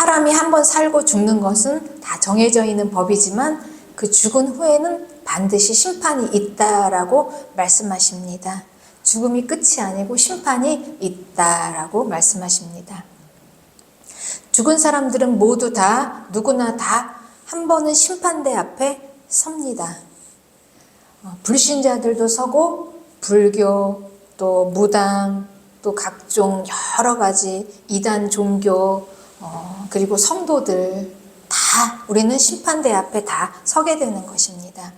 사람이 한번 살고 죽는 것은 다 정해져 있는 법이지만 그 죽은 후에는 반드시 심판이 있다라고 말씀하십니다. 죽음이 끝이 아니고 심판이 있다라고 말씀하십니다. 죽은 사람들은 모두 다 누구나 다 한 번은 심판대 앞에 섭니다. 불신자들도 서고 불교 또 무당 또 각종 여러 가지 이단 종교 그리고 성도들 다 우리는 심판대 앞에 다 서게 되는 것입니다.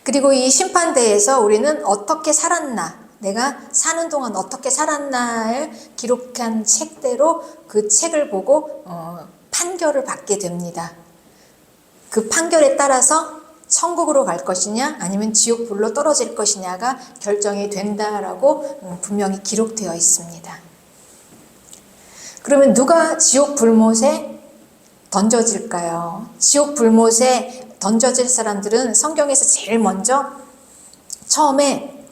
그리고 이 심판대에서 우리는 어떻게 살았나, 내가 사는 동안 어떻게 살았나를 기록한 책대로 그 책을 보고 판결을 받게 됩니다. 그 판결에 따라서 천국으로 갈 것이냐 아니면 지옥불로 떨어질 것이냐가 결정이 된다라고 분명히 기록되어 있습니다. 그러면 누가 지옥 불못에 던져질까요? 지옥 불못에 던져질 사람들은 성경에서 제일 먼저 처음에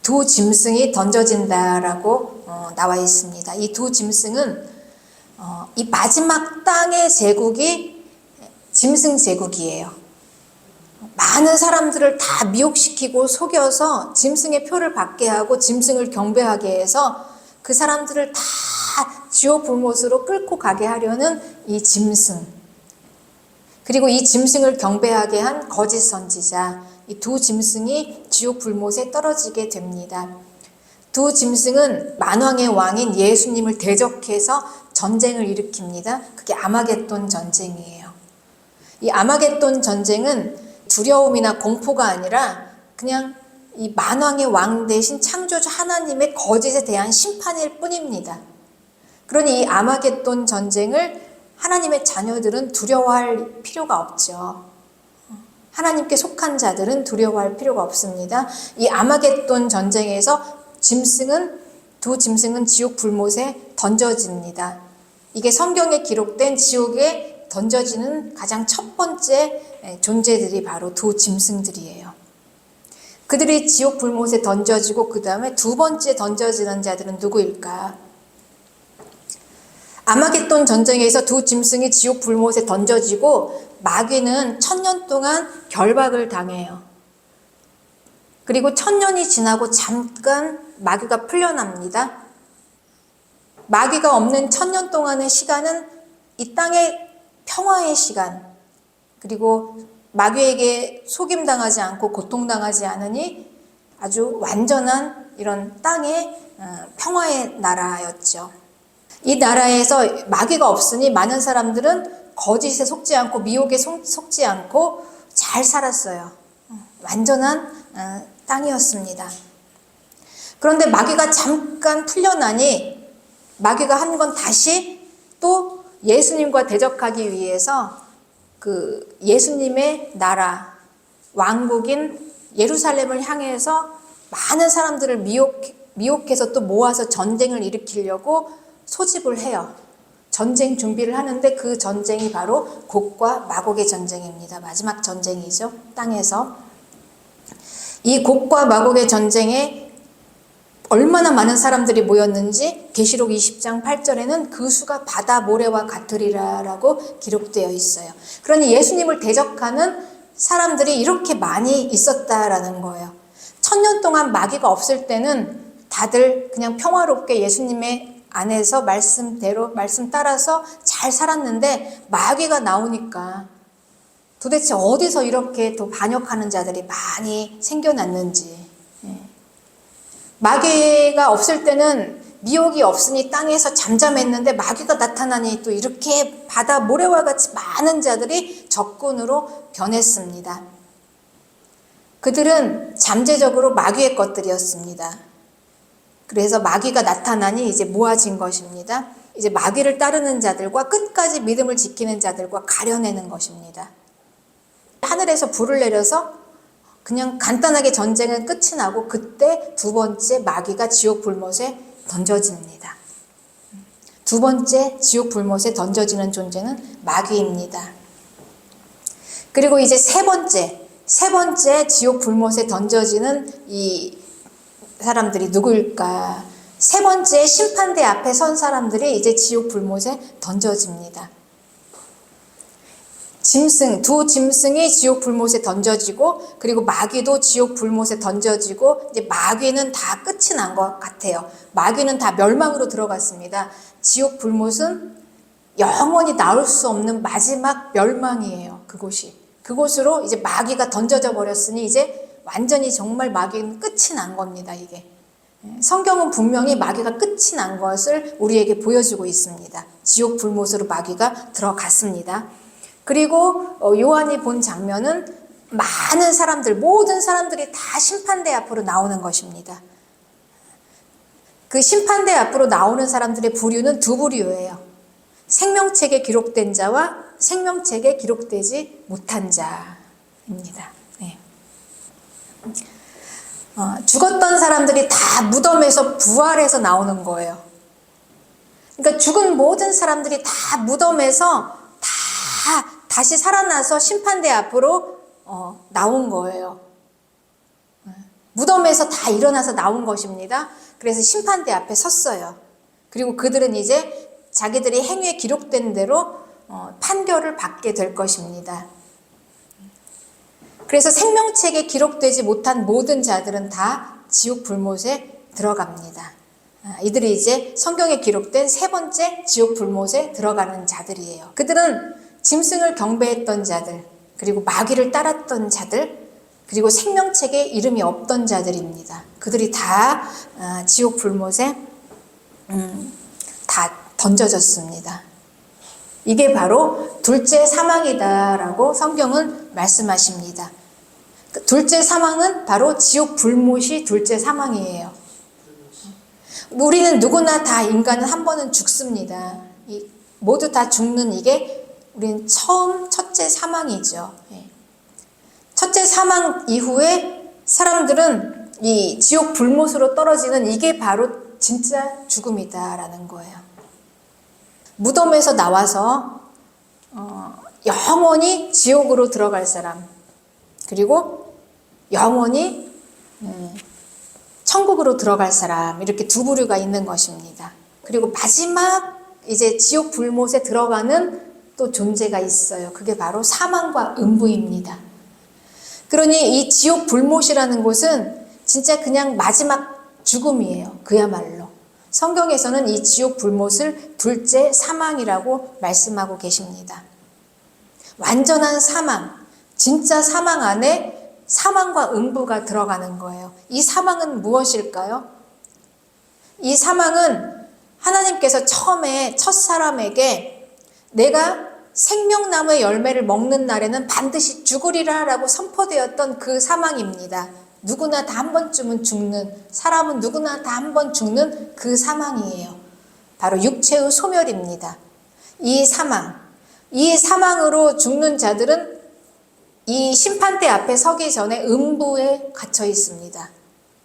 두 짐승이 던져진다라고 나와 있습니다. 이 두 짐승은 이 마지막 땅의 제국이 짐승 제국이에요. 많은 사람들을 다 미혹시키고 속여서 짐승의 표를 받게 하고 짐승을 경배하게 해서 그 사람들을 다 지옥 불못으로 끌고 가게 하려는 이 짐승, 그리고 이 짐승을 경배하게 한 거짓 선지자, 이 두 짐승이 지옥 불못에 떨어지게 됩니다. 두 짐승은 만왕의 왕인 예수님을 대적해서 전쟁을 일으킵니다. 그게 아마겟돈 전쟁이에요. 이 아마겟돈 전쟁은 두려움이나 공포가 아니라 그냥 이 만왕의 왕 대신 창조주 하나님의 거짓에 대한 심판일 뿐입니다. 그러니 이 아마겟돈 전쟁을 하나님의 자녀들은 두려워할 필요가 없죠. 하나님께 속한 자들은 두려워할 필요가 없습니다. 이 아마겟돈 전쟁에서 두 짐승은 지옥 불못에 던져집니다. 이게 성경에 기록된 지옥에 던져지는 가장 첫 번째 존재들이 바로 두 짐승들이에요. 그들이 지옥 불못에 던져지고 그 다음에 두 번째 던져지는 자들은 누구일까? 아마겟돈 전쟁에서 두 짐승이 지옥 불못에 던져지고 마귀는 1000년 동안 결박을 당해요. 그리고 1000년이 지나고 잠깐 마귀가 풀려납니다. 마귀가 없는 1000년 동안의 시간은 이 땅의 평화의 시간, 그리고 마귀에게 속임당하지 않고 고통당하지 않으니 아주 완전한 이런 땅의 평화의 나라였죠. 이 나라에서 마귀가 없으니 많은 사람들은 거짓에 속지 않고 미혹에 속지 않고 잘 살았어요. 완전한 땅이었습니다. 그런데 마귀가 잠깐 풀려나니 마귀가 한 건 다시 또 예수님과 대적하기 위해서 그 예수님의 나라, 왕국인 예루살렘을 향해서 많은 사람들을 미혹해서 또 모아서 전쟁을 일으키려고 소집을 해요. 전쟁 준비를 하는데 그 전쟁이 바로 곡과 마곡의 전쟁입니다. 마지막 전쟁이죠. 땅에서. 이 곡과 마곡의 전쟁에 얼마나 많은 사람들이 모였는지 계시록 20장 8절에는 그 수가 바다 모래와 같으리라라고 기록되어 있어요. 그러니 예수님을 대적하는 사람들이 이렇게 많이 있었다라는 거예요. 1000년 동안 마귀가 없을 때는 다들 그냥 평화롭게 예수님의 안에서 말씀 따라서 잘 살았는데 마귀가 나오니까 도대체 어디서 이렇게 또 반역하는 자들이 많이 생겨났는지. 마귀가 없을 때는 미혹이 없으니 땅에서 잠잠했는데 마귀가 나타나니 또 이렇게 바다 모래와 같이 많은 자들이 적군으로 변했습니다. 그들은 잠재적으로 마귀의 것들이었습니다. 그래서 마귀가 나타나니 이제 모아진 것입니다. 이제 마귀를 따르는 자들과 끝까지 믿음을 지키는 자들과 가려내는 것입니다. 하늘에서 불을 내려서 그냥 간단하게 전쟁은 끝이 나고 그때 두 번째 마귀가 지옥 불못에 던져집니다. 두 번째 지옥 불못에 던져지는 존재는 마귀입니다. 그리고 이제 세 번째 지옥 불못에 던져지는 이 사람들이 누구일까? 세 번째 심판대 앞에 선 사람들이 이제 지옥 불못에 던져집니다. 두 짐승이 지옥 불못에 던져지고, 그리고 마귀도 지옥 불못에 던져지고, 이제 마귀는 다 끝이 난 것 같아요. 마귀는 다 멸망으로 들어갔습니다. 지옥 불못은 영원히 나올 수 없는 마지막 멸망이에요. 그곳으로 이제 마귀가 던져져 버렸으니 이제 완전히 정말 마귀는 끝이 난 겁니다. 이게 성경은 분명히 마귀가 끝이 난 것을 우리에게 보여주고 있습니다. 지옥 불못으로 마귀가 들어갔습니다. 그리고 요한이 본 장면은 많은 사람들, 모든 사람들이 다 심판대 앞으로 나오는 것입니다. 그 심판대 앞으로 나오는 사람들의 부류는 두 부류예요. 생명책에 기록된 자와 생명책에 기록되지 못한 자입니다. 네. 죽었던 사람들이 다 무덤에서 부활해서 나오는 거예요. 그러니까 죽은 모든 사람들이 다 무덤에서 다시 살아나서 심판대 앞으로 나온 거예요. 무덤에서 다 일어나서 나온 것입니다. 그래서 심판대 앞에 섰어요. 그리고 그들은 이제 자기들이 행위에 기록된 대로 판결을 받게 될 것입니다. 그래서 생명책에 기록되지 못한 모든 자들은 다 지옥 불못에 들어갑니다. 이들이 이제 성경에 기록된 세 번째 지옥 불못에 들어가는 자들이에요. 그들은 짐승을 경배했던 자들, 그리고 마귀를 따랐던 자들, 그리고 생명책에 이름이 없던 자들입니다. 그들이 다 지옥 불못에 다 던져졌습니다. 이게 바로 둘째 사망이다라고 성경은 말씀하십니다. 둘째 사망은 바로 지옥 불못이 둘째 사망이에요. 우리는 누구나 다 인간은 한 번은 죽습니다. 모두 다 죽는 이게 우리는 첫째 사망이죠. 첫째 사망 이후에 사람들은 이 지옥 불못으로 떨어지는 이게 바로 진짜 죽음이다라는 거예요. 무덤에서 나와서 영원히 지옥으로 들어갈 사람, 그리고 영원히 천국으로 들어갈 사람, 이렇게 두 부류가 있는 것입니다. 그리고 마지막 이제 지옥 불못에 들어가는 또 존재가 있어요. 그게 바로 사망과 음부입니다. 그러니 이 지옥 불못이라는 곳은 진짜 그냥 마지막 죽음이에요. 그야말로. 성경에서는 이 지옥 불못을 둘째 사망이라고 말씀하고 계십니다. 완전한 사망, 진짜 사망 안에 사망과 음부가 들어가는 거예요. 이 사망은 무엇일까요? 이 사망은 하나님께서 처음에 첫 사람에게 내가 생명나무의 열매를 먹는 날에는 반드시 죽으리라 라고 선포되었던 그 사망입니다. 누구나 다 한 번쯤은 죽는, 사람은 누구나 다 한 번 죽는 그 사망이에요. 바로 육체의 소멸입니다. 이 사망으로 죽는 자들은 이 심판대 앞에 서기 전에 음부에 갇혀 있습니다.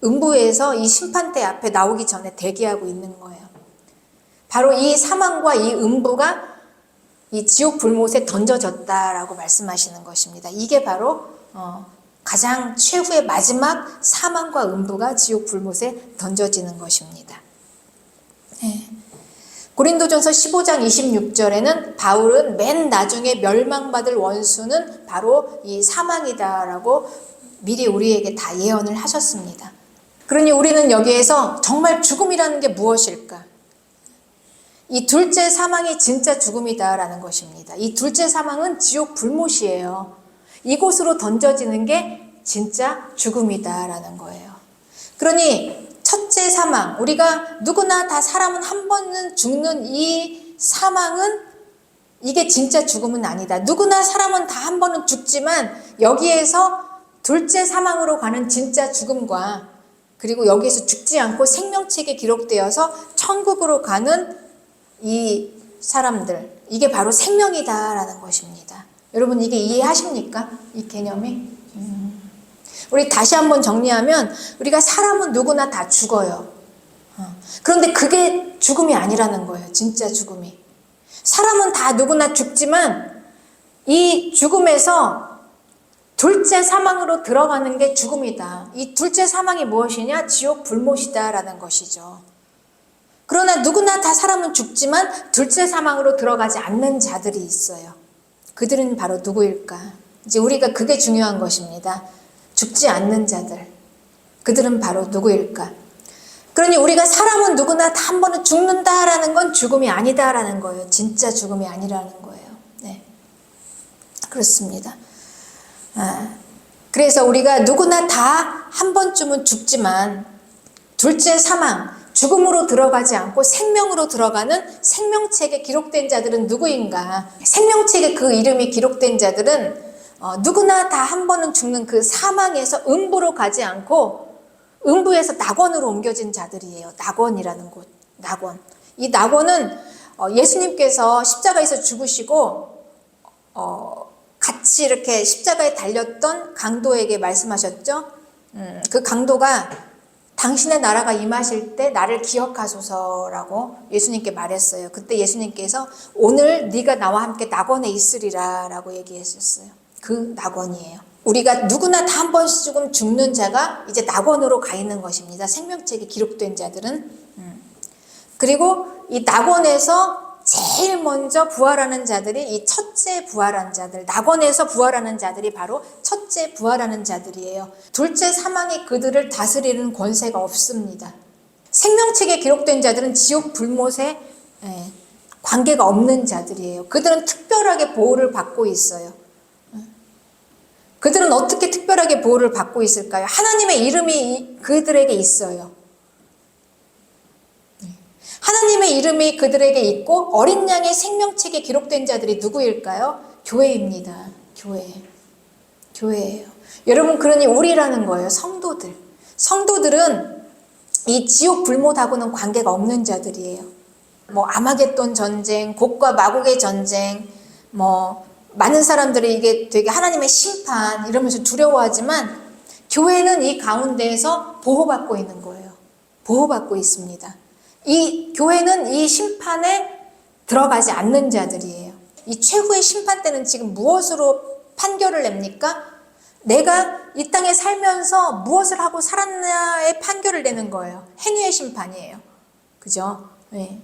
음부에서 이 심판대 앞에 나오기 전에 대기하고 있는 거예요. 바로 이 사망과 이 음부가 이 지옥 불못에 던져졌다라고 말씀하시는 것입니다. 이게 바로 가장 최후의 마지막 사망과 음부가 지옥 불못에 던져지는 것입니다. 네. 고린도전서 15장 26절에는 바울은 맨 나중에 멸망받을 원수는 바로 이 사망이다라고 미리 우리에게 다 예언을 하셨습니다. 그러니 우리는 여기에서 정말 죽음이라는 게 무엇일까? 이 둘째 사망이 진짜 죽음이다라는 것입니다. 이 둘째 사망은 지옥 불못이에요. 이곳으로 던져지는 게 진짜 죽음이다라는 거예요. 그러니 첫째 사망, 우리가 누구나 다 사람은 한 번은 죽는 이 사망은 이게 진짜 죽음은 아니다. 누구나 사람은 다 한 번은 죽지만 여기에서 둘째 사망으로 가는 진짜 죽음과 그리고 여기에서 죽지 않고 생명책에 기록되어서 천국으로 가는 이 사람들, 이게 바로 생명이다라는 것입니다. 여러분 이게 이해하십니까? 이 개념이? 우리 다시 한번 정리하면 우리가 사람은 누구나 다 죽어요. 그런데 그게 죽음이 아니라는 거예요. 진짜 죽음이. 사람은 다 누구나 죽지만 이 죽음에서 둘째 사망으로 들어가는 게 죽음이다. 이 둘째 사망이 무엇이냐? 지옥 불못이다라는 것이죠. 그러나 누구나 다 사람은 죽지만 둘째 사망으로 들어가지 않는 자들이 있어요. 그들은 바로 누구일까? 이제 우리가 그게 중요한 것입니다. 죽지 않는 자들. 그들은 바로 누구일까? 그러니 우리가 사람은 누구나 다 한 번은 죽는다라는 건 죽음이 아니다라는 거예요. 진짜 죽음이 아니라는 거예요. 네. 그렇습니다. 그래서 우리가 누구나 다 한 번쯤은 죽지만 둘째 사망, 죽음으로 들어가지 않고 생명으로 들어가는 생명책에 기록된 자들은 누구인가? 생명책에 그 이름이 기록된 자들은 누구나 다 한 번은 죽는 그 사망에서 음부로 가지 않고 음부에서 낙원으로 옮겨진 자들이에요. 낙원이라는 곳. 낙원. 이 낙원은 예수님께서 십자가에서 죽으시고 같이 이렇게 십자가에 달렸던 강도에게 말씀하셨죠. 그 강도가 당신의 나라가 임하실 때 나를 기억하소서라고 예수님께 말했어요. 그때 예수님께서 오늘 네가 나와 함께 낙원에 있으리라 라고 얘기했었어요. 그 낙원이에요. 우리가 누구나 다 한 번씩은 죽는 자가 이제 낙원으로 가 있는 것입니다. 생명책에 기록된 자들은. 그리고 이 낙원에서 제일 먼저 부활하는 자들이 이 첫째 부활한 자들, 낙원에서 부활하는 자들이 바로 첫째 부활하는 자들이에요. 둘째 사망이 그들을 다스리는 권세가 없습니다. 생명책에 기록된 자들은 지옥 불못에 관계가 없는 자들이에요. 그들은 특별하게 보호를 받고 있어요. 그들은 어떻게 특별하게 보호를 받고 있을까요? 하나님의 이름이 그들에게 있어요. 하나님의 이름이 그들에게 있고 어린 양의 생명책에 기록된 자들이 누구일까요? 교회입니다. 교회예요. 여러분, 그러니 우리라는 거예요. 성도들. 성도들은 이 지옥 불못하고는 관계가 없는 자들이에요. 아마겟돈 전쟁, 곡과 마곡의 전쟁, 많은 사람들이 이게 되게 하나님의 심판 이러면서 두려워하지만 교회는 이 가운데에서 보호받고 있는 거예요. 보호받고 있습니다. 이 교회는 이 심판에 들어가지 않는 자들이에요. 이 최후의 심판 때는 지금 무엇으로 판결을 냅니까? 내가 이 땅에 살면서 무엇을 하고 살았나의 판결을 내는 거예요. 행위의 심판이에요. 그죠? 네.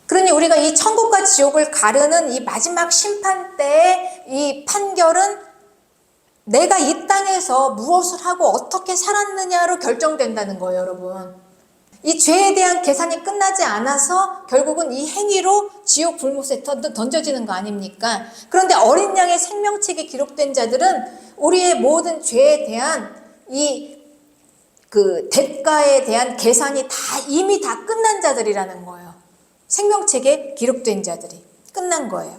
그러니 우리가 이 천국과 지옥을 가르는 이 마지막 심판 때의 이 판결은 내가 이 땅에서 무엇을 하고 어떻게 살았느냐로 결정된다는 거예요, 여러분. 이 죄에 대한 계산이 끝나지 않아서 결국은 이 행위로 지옥 불못에 던져지는 거 아닙니까? 그런데 어린 양의 생명책에 기록된 자들은 우리의 모든 죄에 대한 그 대가에 대한 계산이 이미 다 끝난 자들이라는 거예요. 생명책에 기록된 자들이 끝난 거예요.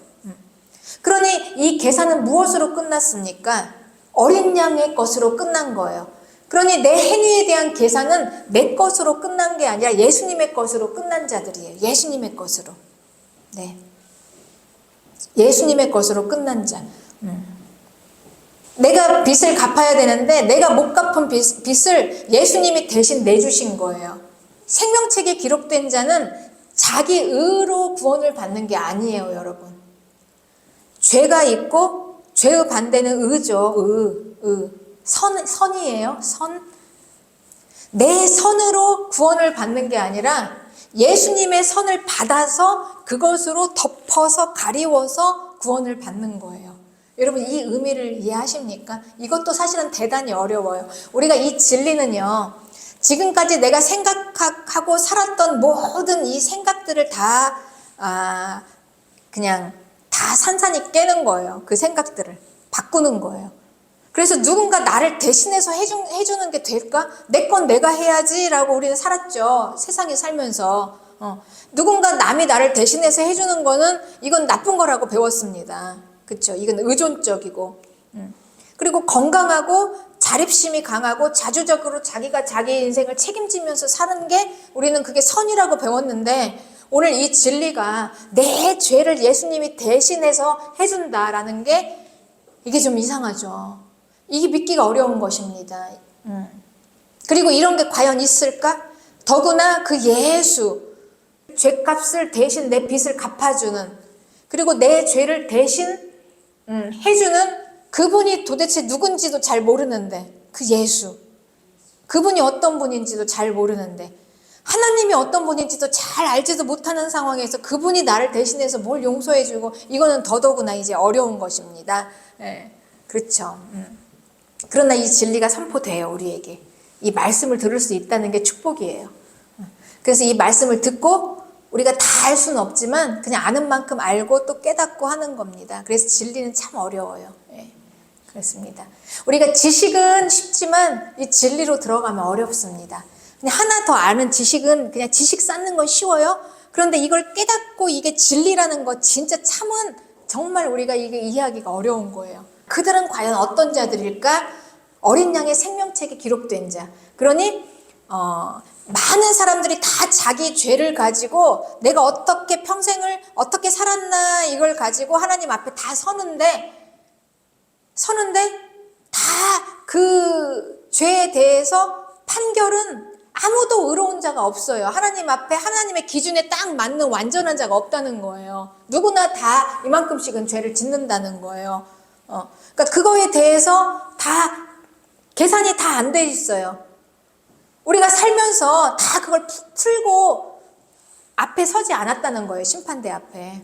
그러니 이 계산은 무엇으로 끝났습니까? 어린 양의 것으로 끝난 거예요. 그러니 내 행위에 대한 계산은 내 것으로 끝난 게 아니라 예수님의 것으로 끝난 자들이에요. 예수님의 것으로. 네. 예수님의 것으로 끝난 자. 내가 빚을 갚아야 되는데 내가 못 갚은 빚을 예수님이 대신 내주신 거예요. 생명책에 기록된 자는 자기 의로 구원을 받는 게 아니에요, 여러분. 죄가 있고 죄의 반대는 의죠. 선이에요. 선. 내 선으로 구원을 받는 게 아니라 예수님의 선을 받아서 그것으로 덮어서 가리워서 구원을 받는 거예요. 여러분, 이 의미를 이해하십니까? 이것도 사실은 대단히 어려워요. 우리가 이 진리는요, 지금까지 내가 생각하고 살았던 모든 이 생각들을 그냥 다 산산이 깨는 거예요. 그 생각들을 바꾸는 거예요. 그래서 누군가 나를 대신해서 해주는 게 될까? 내 건 내가 해야지라고 우리는 살았죠. 세상에 살면서. 누군가 남이 나를 대신해서 해주는 거는 이건 나쁜 거라고 배웠습니다. 그렇죠? 이건 의존적이고. 그리고 건강하고 자립심이 강하고 자주적으로 자기가 자기 인생을 책임지면서 사는 게 우리는 그게 선이라고 배웠는데 오늘 이 진리가 내 죄를 예수님이 대신해서 해준다라는 게 이게 좀 이상하죠. 이게 믿기가 어려운 것입니다. 그리고 이런 게 과연 있을까? 더구나 그 예수, 죄값을 대신 내 빚을 갚아주는, 그리고 내 죄를 대신 해주는 그분이 도대체 누군지도 잘 모르는데, 그 예수, 그분이 어떤 분인지도 잘 모르는데 하나님이 어떤 분인지도 잘 알지도 못하는 상황에서 그분이 나를 대신해서 뭘 용서해주고, 이거는 더더구나 이제 어려운 것입니다. 예, 그렇죠. 그러나 이 진리가 선포돼요, 우리에게. 이 말씀을 들을 수 있다는 게 축복이에요. 그래서 이 말씀을 듣고 우리가 다 알 수는 없지만 그냥 아는 만큼 알고 또 깨닫고 하는 겁니다. 그래서 진리는 참 어려워요. 예, 그렇습니다. 우리가 지식은 쉽지만 이 진리로 들어가면 어렵습니다. 그냥 하나 더 아는 지식은 그냥 지식 쌓는 건 쉬워요. 그런데 이걸 깨닫고 이게 진리라는 것 진짜 참은 정말 우리가 이게 이해하기가 어려운 거예요. 그들은 과연 어떤 자들일까? 어린 양의 생명책에 기록된 자. 그러니 많은 사람들이 다 자기 죄를 가지고 내가 어떻게 평생을 어떻게 살았나 이걸 가지고 하나님 앞에 다 서는데 다 그 죄에 대해서 판결은 아무도 의로운 자가 없어요. 하나님 앞에 하나님의 기준에 딱 맞는 완전한 자가 없다는 거예요. 누구나 다 이만큼씩은 죄를 짓는다는 거예요. 그러니까 그거에 대해서 다 계산이 다 안 돼 있어요. 우리가 살면서 다 그걸 풀고 앞에 서지 않았다는 거예요. 심판대 앞에.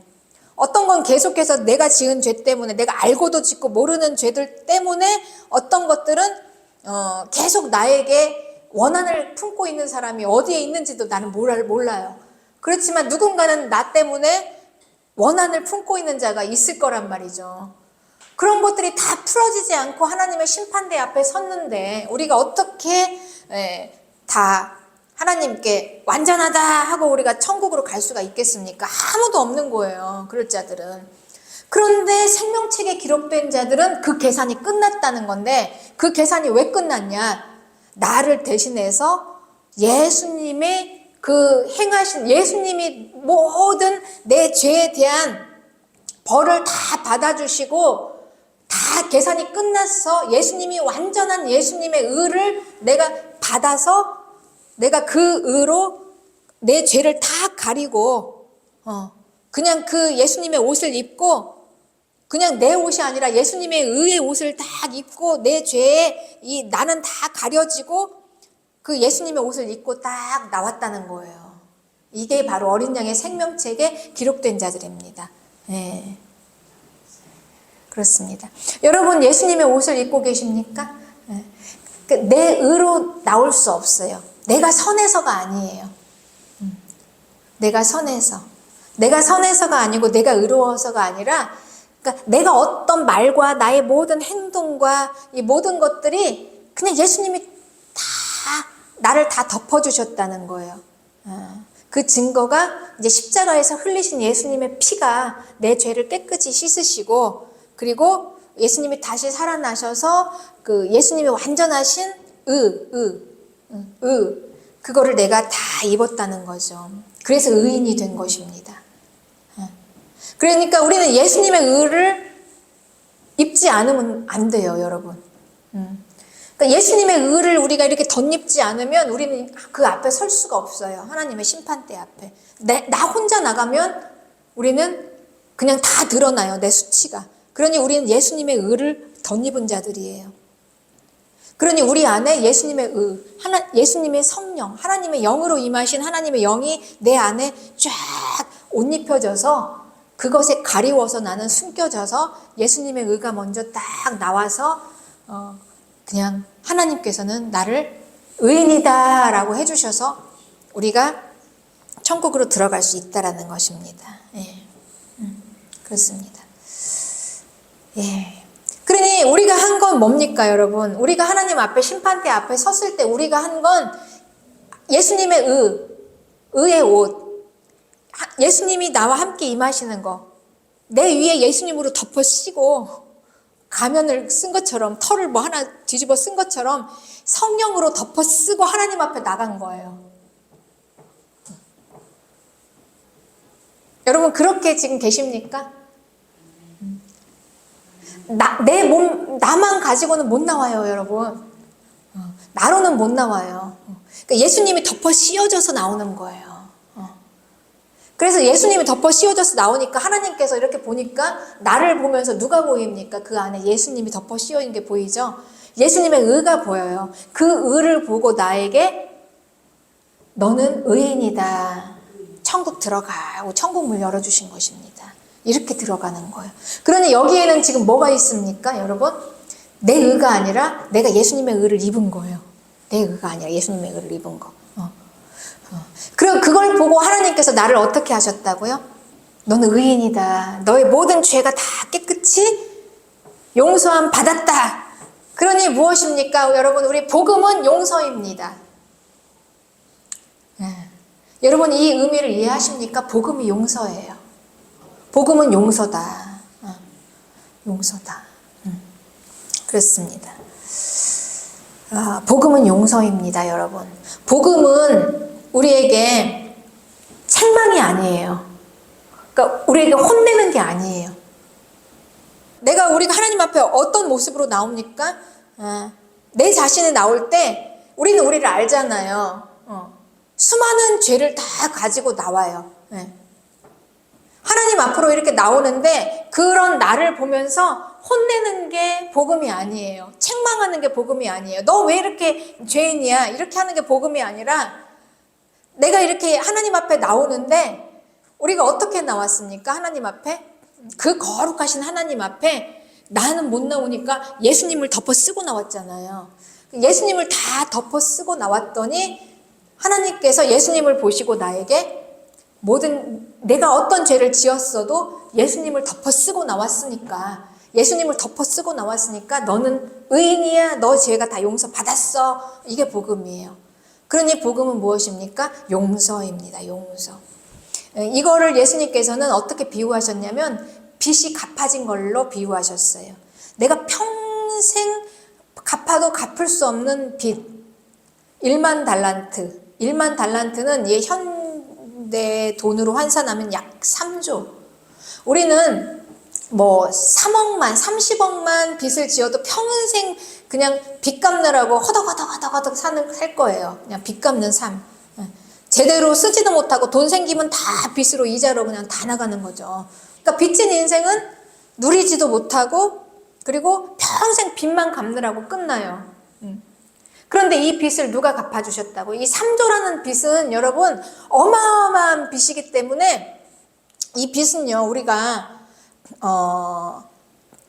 어떤 건 계속해서 내가 지은 죄 때문에, 내가 알고도 짓고 모르는 죄들 때문에 어떤 것들은 계속 나에게 원한을 품고 있는 사람이 어디에 있는지도 나는 몰라요. 그렇지만 누군가는 나 때문에 원한을 품고 있는 자가 있을 거란 말이죠. 그런 것들이 다 풀어지지 않고 하나님의 심판대 앞에 섰는데 우리가 어떻게 다 하나님께 완전하다 하고 우리가 천국으로 갈 수가 있겠습니까? 아무도 없는 거예요. 그럴 자들은. 그런데 생명책에 기록된 자들은 그 계산이 끝났다는 건데, 그 계산이 왜 끝났냐? 나를 대신해서 예수님의 그 행하신, 예수님이 모든 내 죄에 대한 벌을 다 받아주시고 다 계산이 끝났어. 예수님이 완전한 예수님의 의를 내가 받아서 내가 그 의로 내 죄를 다 가리고 그냥 그 예수님의 옷을 입고, 그냥 내 옷이 아니라 예수님의 의의 옷을 딱 입고 내 죄에 나는 다 가려지고 그 예수님의 옷을 입고 딱 나왔다는 거예요. 이게 바로 어린 양의 생명책에 기록된 자들입니다. 네. 그렇습니다. 여러분 예수님의 옷을 입고 계십니까? 네. 내 의로 나올 수 없어요. 내가 선해서가 아니에요. 내가 선해서가 아니고 내가 의로워서가 아니라, 그러니까 내가 어떤 말과 나의 모든 행동과 이 모든 것들이 그냥 예수님이 다 나를 다 덮어주셨다는 거예요. 그 증거가 이제 십자가에서 흘리신 예수님의 피가 내 죄를 깨끗이 씻으시고, 그리고 예수님이 다시 살아나셔서 그 예수님의 완전하신 그거를 내가 다 입었다는 거죠. 그래서 의인이 된 것입니다. 그러니까 우리는 예수님의 의를 입지 않으면 안 돼요, 여러분. 그러니까 예수님의 의를 우리가 이렇게 덧입지 않으면 우리는 그 앞에 설 수가 없어요. 하나님의 심판대 앞에. 나 혼자 나가면 우리는 그냥 다 드러나요, 내 수치가. 그러니 우리는 예수님의 의를 덧입은 자들이에요. 그러니 우리 안에 예수님의 의, 예수님의 성령, 하나님의 영으로 임하신 하나님의 영이 내 안에 쫙 옷 입혀져서 그것에 가리워서 나는 숨겨져서 예수님의 의가 먼저 딱 나와서 그냥 하나님께서는 나를 의인이다라고 해주셔서 우리가 천국으로 들어갈 수 있다라는 것입니다. 예. 그렇습니다. 예. 그러니 우리가 한 건 뭡니까, 여러분? 우리가 하나님 앞에 심판대 앞에 섰을 때 우리가 한 건 예수님의 의의 옷, 예수님이 나와 함께 임하시는 거, 내 위에 예수님으로 덮어 씌고 가면을 쓴 것처럼, 털을 뭐 하나 뒤집어 쓴 것처럼 성령으로 덮어 쓰고 하나님 앞에 나간 거예요. 여러분 그렇게 지금 계십니까? 내 몸, 나만 가지고는 못 나와요, 여러분. 나로는 못 나와요. 그러니까 예수님이 덮어 씌워져서 나오는 거예요. 그래서 예수님이 덮어 씌워져서 나오니까 하나님께서 이렇게 보니까 나를 보면서 누가 보입니까? 그 안에 예수님이 덮어 씌워진 게 보이죠? 예수님의 의가 보여요. 그 의를 보고 나에게 너는 의인이다. 천국 들어가고 천국문 열어주신 것입니다. 이렇게 들어가는 거예요. 그러니 여기에는 지금 뭐가 있습니까, 여러분? 내 의가 아니라 내가 예수님의 의를 입은 거예요. 내 의가 아니라 예수님의 의를 입은 거. 그리고 그걸 보고 하나님께서 나를 어떻게 하셨다고요? 너는 의인이다. 너의 모든 죄가 다 깨끗이 용서함 받았다. 그러니 무엇입니까? 여러분, 우리 복음은 용서입니다. 여러분, 이 의미를 이해하십니까? 복음이 용서예요. 복음은 용서다. 용서다. 그렇습니다. 복음은 용서입니다, 여러분. 복음은 우리에게 책망이 아니에요. 그러니까 우리에게 혼내는 게 아니에요. 우리가 하나님 앞에 어떤 모습으로 나옵니까? 내 자신이 나올 때 우리는 우리를 알잖아요. 수많은 죄를 다 가지고 나와요. 하나님 앞으로 이렇게 나오는데 그런 나를 보면서 혼내는 게 복음이 아니에요. 책망하는 게 복음이 아니에요. 너 왜 이렇게 죄인이야? 이렇게 하는 게 복음이 아니라 내가 이렇게 하나님 앞에 나오는데 우리가 어떻게 나왔습니까? 하나님 앞에? 그 거룩하신 하나님 앞에 나는 못 나오니까 예수님을 덮어 쓰고 나왔잖아요. 예수님을 다 덮어 쓰고 나왔더니 하나님께서 예수님을 보시고 나에게 내가 어떤 죄를 지었어도 예수님을 덮어 쓰고 나왔으니까 너는 의인이야. 너 죄가 다 용서받았어. 이게 복음이에요. 그러니 복음은 무엇입니까? 용서입니다. 용서. 이거를 예수님께서는 어떻게 비유하셨냐면 빚이 갚아진 걸로 비유하셨어요. 내가 평생 갚아도 갚을 수 없는 빚. 1만 달란트. 1만 달란트는 현대 돈으로 환산하면 약 3조. 우리는 3억만, 30억만 빚을 지어도 평생 그냥 빚 갚느라고 허덕허덕 살 거예요. 그냥 빚 갚는 삶. 제대로 쓰지도 못하고 돈 생기면 다 빚으로 이자로 그냥 다 나가는 거죠. 그러니까 빚진 인생은 누리지도 못하고 그리고 평생 빚만 갚느라고 끝나요. 그런데 이 빚을 누가 갚아주셨다고? 이 3조라는 빚은 여러분 어마어마한 빚이기 때문에 이 빚은요 우리가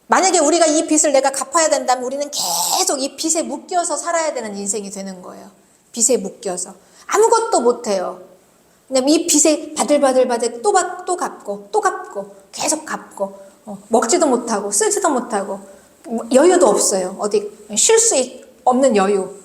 만약에 우리가 이 빚을 내가 갚아야 된다면 우리는 계속 이 빚에 묶여서 살아야 되는 인생이 되는 거예요. 빚에 묶여서 아무것도 못해요. 그냥 이 빚에 바들바들 또 갚고 계속 갚고 먹지도 못하고 쓰지도 못하고 여유도 없어요. 어디 쉴 수 없는 여유.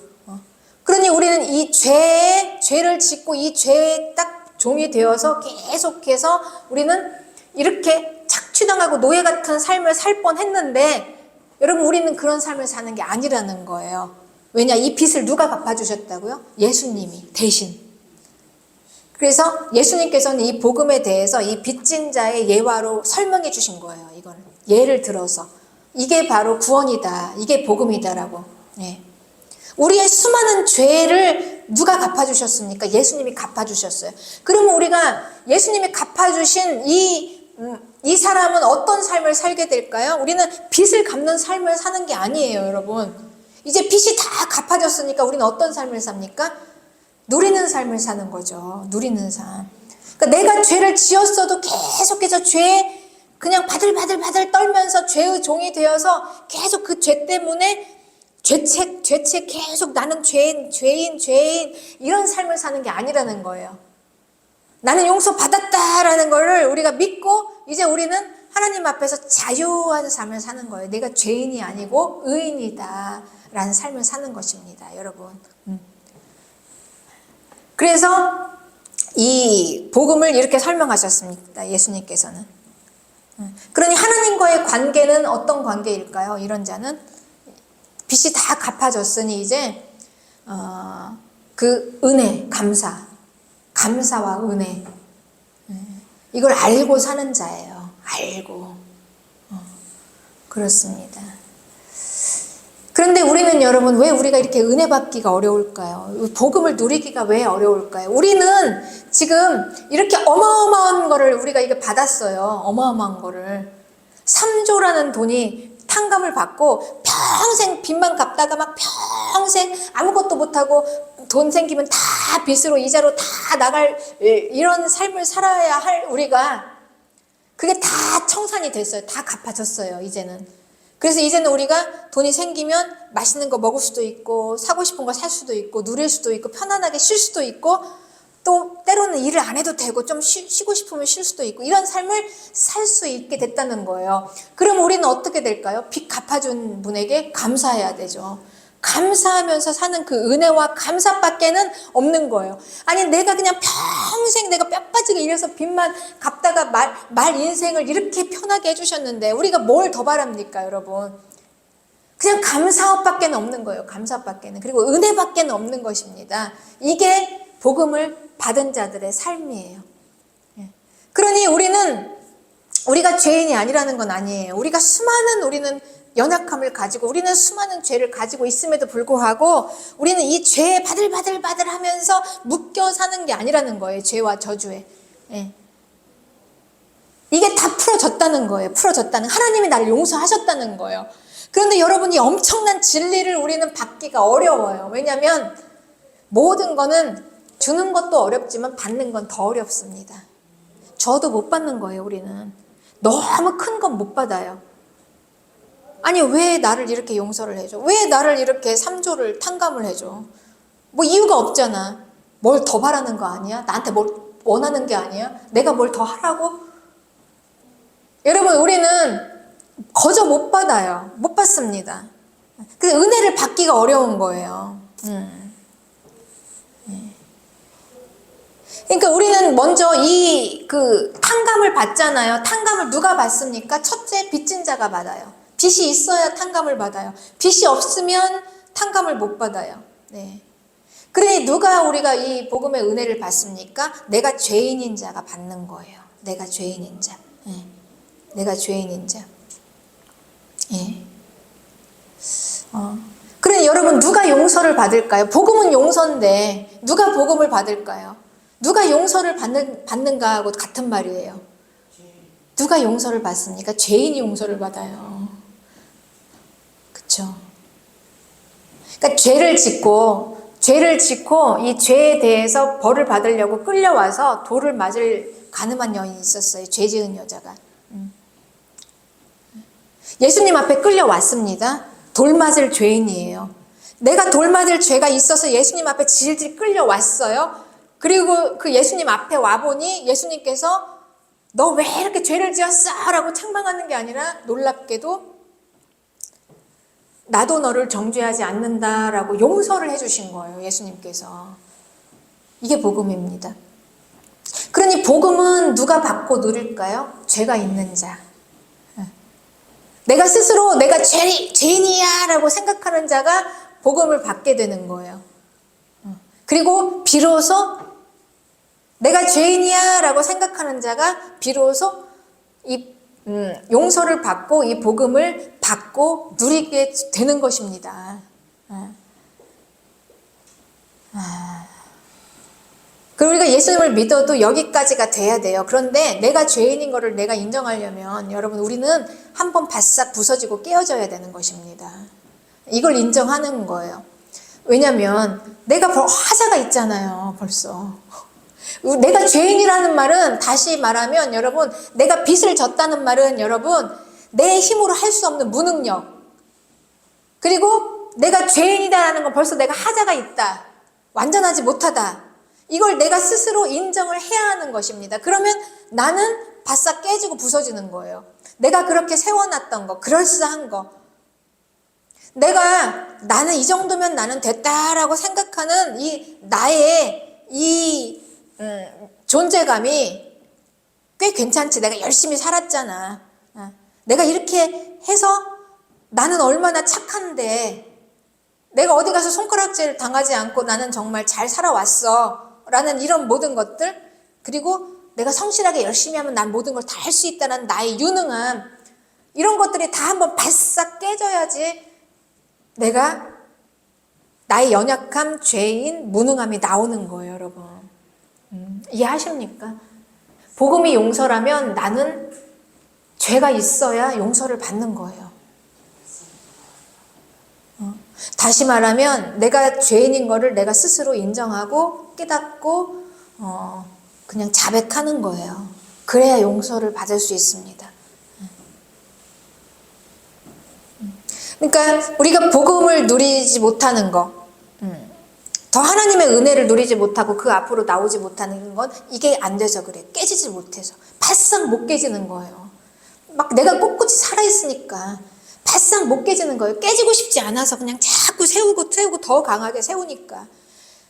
그러니 우리는 이 죄를 짓고 이 죄에 딱 종이 되어서 계속해서 우리는 이렇게 착취당하고 노예 같은 삶을 살 뻔했는데 여러분 우리는 그런 삶을 사는 게 아니라는 거예요. 왜냐? 이 빚을 누가 갚아주셨다고요? 예수님이 대신. 그래서 예수님께서는 이 복음에 대해서 이 빚진 자의 예화로 설명해 주신 거예요. 이걸 예를 들어서 이게 바로 구원이다. 이게 복음이다라고. 우리의 수많은 죄를 누가 갚아주셨습니까? 예수님이 갚아주셨어요. 그러면 우리가 예수님이 갚아주신 이 사람은 어떤 삶을 살게 될까요? 우리는 빚을 갚는 삶을 사는 게 아니에요, 여러분. 이제 빚이 다 갚아졌으니까 우리는 어떤 삶을 삽니까? 누리는 삶을 사는 거죠. 누리는 삶. 그러니까 내가 죄를 지었어도 계속해서 죄에 그냥 바들바들 떨면서 죄의 종이 되어서 계속 그 죄 때문에 죄책 계속 나는 죄인 이런 삶을 사는 게 아니라는 거예요. 나는 용서받았다라는 거를 우리가 믿고 이제 우리는 하나님 앞에서 자유한 삶을 사는 거예요. 내가 죄인이 아니고 의인이다라는 삶을 사는 것입니다, 여러분. 그래서 이 복음을 이렇게 설명하셨습니다, 예수님께서는. 그러니 하나님과의 관계는 어떤 관계일까요? 이런 자는 빚이 다 갚아졌으니 이제 그 은혜, 감사와 은혜 이걸 알고 사는 자예요. 알고. 그렇습니다. 그런데 우리는 여러분 왜 우리가 이렇게 은혜 받기가 어려울까요? 복음을 누리기가 왜 어려울까요? 우리는 지금 이렇게 어마어마한 거를 우리가 이게 받았어요. 어마어마한 거를 3조라는 돈이 탕감을 받고 평생 빚만 갚다가 막 평생 아무것도 못하고 돈 생기면 다 빚으로 이자로 다 나갈 이런 삶을 살아야 할 우리가 그게 다 청산이 됐어요. 다 갚아졌어요, 이제는. 그래서 이제는 우리가 돈이 생기면 맛있는 거 먹을 수도 있고 사고 싶은 거 살 수도 있고 누릴 수도 있고 편안하게 쉴 수도 있고 또 때로는 일을 안 해도 되고 좀 쉬고 싶으면 쉴 수도 있고 이런 삶을 살 수 있게 됐다는 거예요. 그럼 우리는 어떻게 될까요? 빚 갚아준 분에게 감사해야 되죠. 감사하면서 사는 그 은혜와 감사밖에는 없는 거예요. 아니 내가 그냥 평생 내가 뼈 빠지게 일해서 빚만 갚다가 말 인생을 이렇게 편하게 해주셨는데 우리가 뭘 더 바랍니까 여러분? 그냥 감사밖에는 없는 거예요. 감사밖에는. 그리고 은혜밖에는 없는 것입니다. 이게 복음을 받은 자들의 삶이에요. 그러니 우리가 죄인이 아니라는 건 아니에요. 우리는 연약함을 가지고 우리는 수많은 죄를 가지고 있음에도 불구하고 우리는 이 죄에 바들바들 하면서 묶여 사는 게 아니라는 거예요. 죄와 저주에. 이게 다 풀어졌다는 거예요. 하나님이 나를 용서하셨다는 거예요. 그런데 여러분이 엄청난 진리를 우리는 받기가 어려워요. 왜냐하면 모든 거는 주는 것도 어렵지만 받는 건 더 어렵습니다. 저도 못 받는 거예요. 우리는 너무 큰 건 못 받아요. 아니 왜 나를 이렇게 용서를 해줘? 왜 나를 이렇게 3조를 탕감을 해줘? 뭐 이유가 없잖아. 뭘 더 바라는 거 아니야? 나한테 뭘 원하는 게 아니야? 내가 뭘 더 하라고? 여러분 우리는 거저 못 받아요. 못 받습니다. 그 은혜를 받기가 어려운 거예요. 그러니까 우리는 먼저 그 탕감을 받잖아요. 탕감을 누가 받습니까? 첫째 빚진 자가 받아요. 빚이 있어야 탕감을 받아요. 빚이 없으면 탕감을 못 받아요. 네. 그러니 우리가 이 복음의 은혜를 받습니까? 내가 죄인인 자가 받는 거예요. 내가 죄인인 자. 내가 죄인인 자. 그러니 여러분 누가 용서를 받을까요? 복음은 용서인데 누가 복음을 받을까요? 누가 용서를 받는가 하고 같은 말이에요. 누가 용서를 받습니까? 죄인이 용서를 받아요. 그렇죠? 그러니까 죄를 짓고 이 죄에 대해서 벌을 받으려고 끌려와서 돌을 맞을 가늠한 여인이 있었어요. 죄 지은 여자가. 예수님 앞에 끌려왔습니다. 돌 맞을 죄인이에요. 내가 돌 맞을 죄가 있어서 예수님 앞에 질질 끌려왔어요. 그리고 그 예수님 앞에 와보니 예수님께서 너 왜 이렇게 죄를 지었어? 라고 책망하는 게 아니라 놀랍게도 나도 너를 정죄하지 않는다라고 용서를 해주신 거예요. 예수님께서. 이게 복음입니다. 그러니 복음은 누가 받고 누릴까요? 죄가 있는 자. 내가 스스로 내가 죄인이야 라고 생각하는 자가 복음을 받게 되는 거예요. 그리고 비로소 내가 죄인이야 라고 생각하는 자가 비로소 이 용서를 받고 이 복음을 받고 누리게 되는 것입니다. 그리고 우리가 예수님을 믿어도 여기까지가 돼야 돼요. 그런데 내가 죄인인 것을 내가 인정하려면 여러분 우리는 한번 바싹 부서지고 깨어져야 되는 것입니다. 이걸 인정하는 거예요. 왜냐하면 내가 하자가 있잖아요. 벌써. 내가 죄인이라는 말은 다시 말하면 여러분 내가 빚을 졌다는 말은 여러분 내 힘으로 할 수 없는 무능력 그리고 내가 죄인이다라는 건 벌써 내가 하자가 있다. 완전하지 못하다. 이걸 내가 스스로 인정을 해야 하는 것입니다. 그러면 나는 바싹 깨지고 부서지는 거예요. 내가 그렇게 세워놨던 거, 그럴싸한 거. 나는 이 정도면 나는 됐다라고 생각하는 나의 존재감이 꽤 괜찮지. 내가 열심히 살았잖아. 내가 이렇게 해서 나는 얼마나 착한데 내가 어디 가서 손가락질 당하지 않고 나는 정말 잘 살아왔어. 라는 이런 모든 것들 그리고 내가 성실하게 열심히 하면 난 모든 걸 다 할 수 있다는 나의 유능함 이런 것들이 다 한번 바싹 깨져야지 내가 나의 연약함, 죄인, 무능함이 나오는 거예요. 여러분 이해하십니까? 복음이 용서라면 나는 죄가 있어야 용서를 받는 거예요. 다시 말하면 내가 죄인인 거를 내가 스스로 인정하고 깨닫고 그냥 자백하는 거예요. 그래야 용서를 받을 수 있습니다. 그러니까 우리가 복음을 누리지 못하는 거, 더 하나님의 은혜를 누리지 못하고 그 앞으로 나오지 못하는 건 이게 안 돼서 그래. 깨지지 못해서. 바싹 못 깨지는 거예요. 막 내가 꼿꼿이 살아있으니까 바싹 못 깨지는 거예요. 깨지고 싶지 않아서 그냥 자꾸 세우고 더 강하게 세우니까.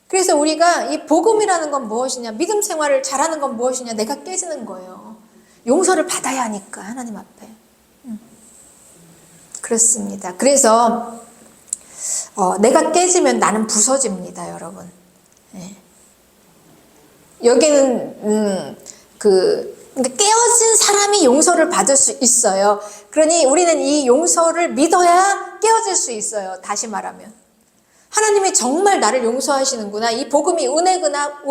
그래서 우리가 이 복음이라는 건 무엇이냐, 믿음 생활을 잘하는 건 무엇이냐, 내가 깨지는 거예요. 용서를 받아야 하니까 하나님 앞에. 그렇습니다. 그래서 내가 깨지면 나는 부서집니다, 여러분. 네. 여기는 깨어진 사람이 용서를 받을 수 있어요. 그러니 우리는 이 용서를 믿어야 깨어질 수 있어요. 다시 말하면 하나님이 정말 나를 용서하시는구나, 이 복음이 은혜구나,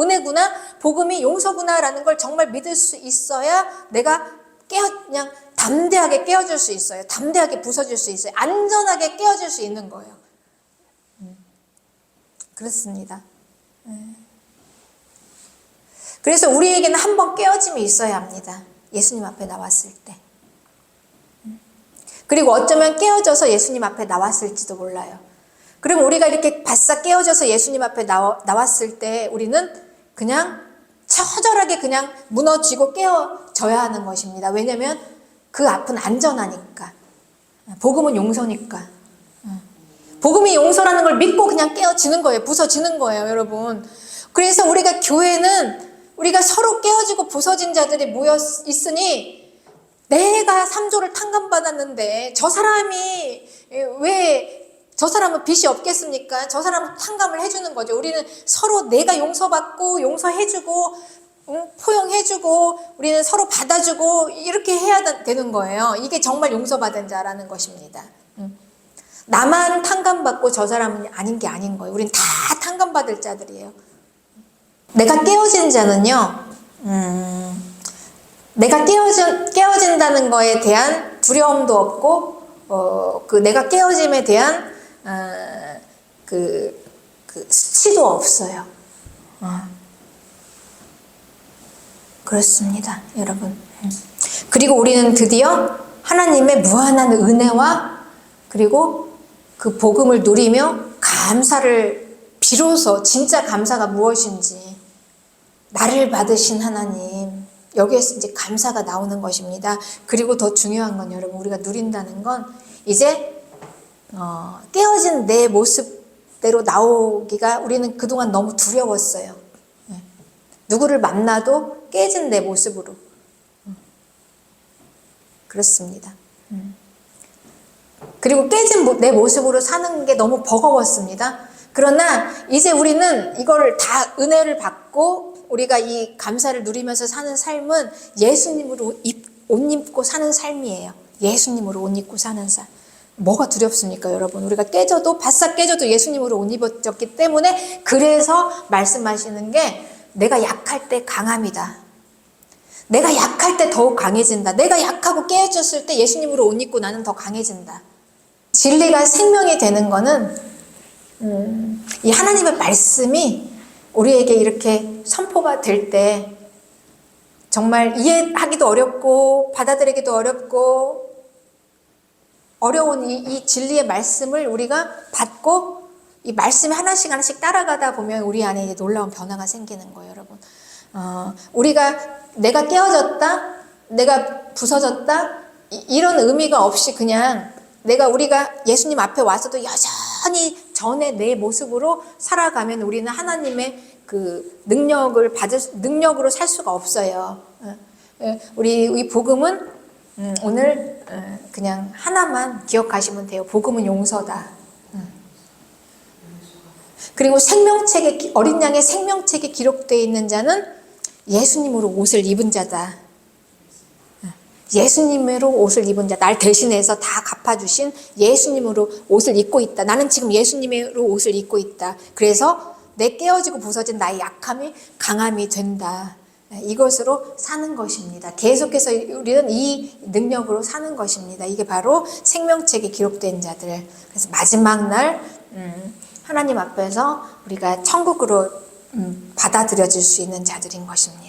복음이 용서구나라는 걸 정말 믿을 수 있어야 내가 그냥 담대하게 깨어질 수 있어요. 담대하게 부서질 수 있어요. 안전하게 깨어질 수 있는 거예요. 그렇습니다. 그래서 우리에게는 한 번 깨어짐이 있어야 합니다. 예수님 앞에 나왔을 때. 그리고 어쩌면 깨어져서 예수님 앞에 나왔을지도 몰라요. 그럼 우리가 이렇게 바싹 깨어져서 예수님 앞에 나왔을 때 우리는 그냥 처절하게 그냥 무너지고 깨어져야 하는 것입니다. 왜냐하면 그 앞은 안전하니까. 복음은 용서니까. 복음이 용서라는 걸 믿고 그냥 깨어지는 거예요. 부서지는 거예요, 여러분. 그래서 우리가 교회는 우리가 서로 깨어지고 부서진 자들이 모여 있으니 내가 3조를 탕감받았는데 저 사람이 왜 저 사람은 빚이 없겠습니까? 저 사람은 탕감을 해주는 거죠. 우리는 서로 내가 용서받고 용서해주고 포용해주고 우리는 서로 받아주고 이렇게 해야 되는 거예요. 이게 정말 용서받은 자라는 것입니다. 나만 탕감받고 저 사람은 아닌 게 아닌 거예요. 우리는 다 탕감받을 자들이에요. 내가 깨어진 자는요, 내가 깨어진다는 거에 대한 두려움도 없고, 내가 깨어짐에 대한, 수치도 없어요. 그렇습니다, 여러분. 그리고 우리는 드디어 하나님의 무한한 은혜와 그리고 그 복음을 누리며 감사를 비로소 진짜 감사가 무엇인지 나를 받으신 하나님, 여기에서 이제 감사가 나오는 것입니다. 그리고 더 중요한 건 여러분, 우리가 누린다는 건 이제 깨어진 내 모습대로 나오기가 우리는 그동안 너무 두려웠어요. 누구를 만나도 깨진 내 모습으로. 그렇습니다. 그리고 깨진 내 모습으로 사는 게 너무 버거웠습니다. 그러나 이제 우리는 이걸 다 은혜를 받고 우리가 이 감사를 누리면서 사는 삶은 예수님으로 옷 입고 사는 삶이에요. 예수님으로 옷 입고 사는 삶. 뭐가 두렵습니까, 여러분? 우리가 깨져도 바싹 깨져도 예수님으로 옷 입었기 때문에 그래서 말씀하시는 게 내가 약할 때 강함이다. 내가 약할 때 더욱 강해진다. 내가 약하고 깨어졌을 때 예수님으로 옷 입고 나는 더 강해진다. 진리가 생명이 되는 거는 이 하나님의 말씀이 우리에게 이렇게 선포가 될 때 정말 이해하기도 어렵고 받아들이기도 어렵고 어려운 이 진리의 말씀을 우리가 받고 이 말씀이 하나씩 하나씩 따라가다 보면 우리 안에 이제 놀라운 변화가 생기는 거예요, 여러분. 우리가 내가 깨어졌다, 내가 부서졌다 이런 의미가 없이 그냥 우리가 예수님 앞에 와서도 여전히 전에 내 모습으로 살아가면 우리는 하나님의 그 능력으로 살 수가 없어요. 우리 이 복음은 오늘 그냥 하나만 기억하시면 돼요. 복음은 용서다. 그리고 생명책에, 어린 양의 생명책에 기록되어 있는 자는 예수님으로 옷을 입은 자다. 예수님으로 옷을 입은 자, 날 대신해서 다 갚아주신 예수님으로 옷을 입고 있다. 나는 지금 예수님으로 옷을 입고 있다. 그래서 내 깨어지고 부서진 나의 약함이 강함이 된다. 이것으로 사는 것입니다. 계속해서 우리는 이 능력으로 사는 것입니다. 이게 바로 생명책에 기록된 자들. 그래서 마지막 날 하나님 앞에서 우리가 천국으로 받아들여질 수 있는 자들인 것입니다.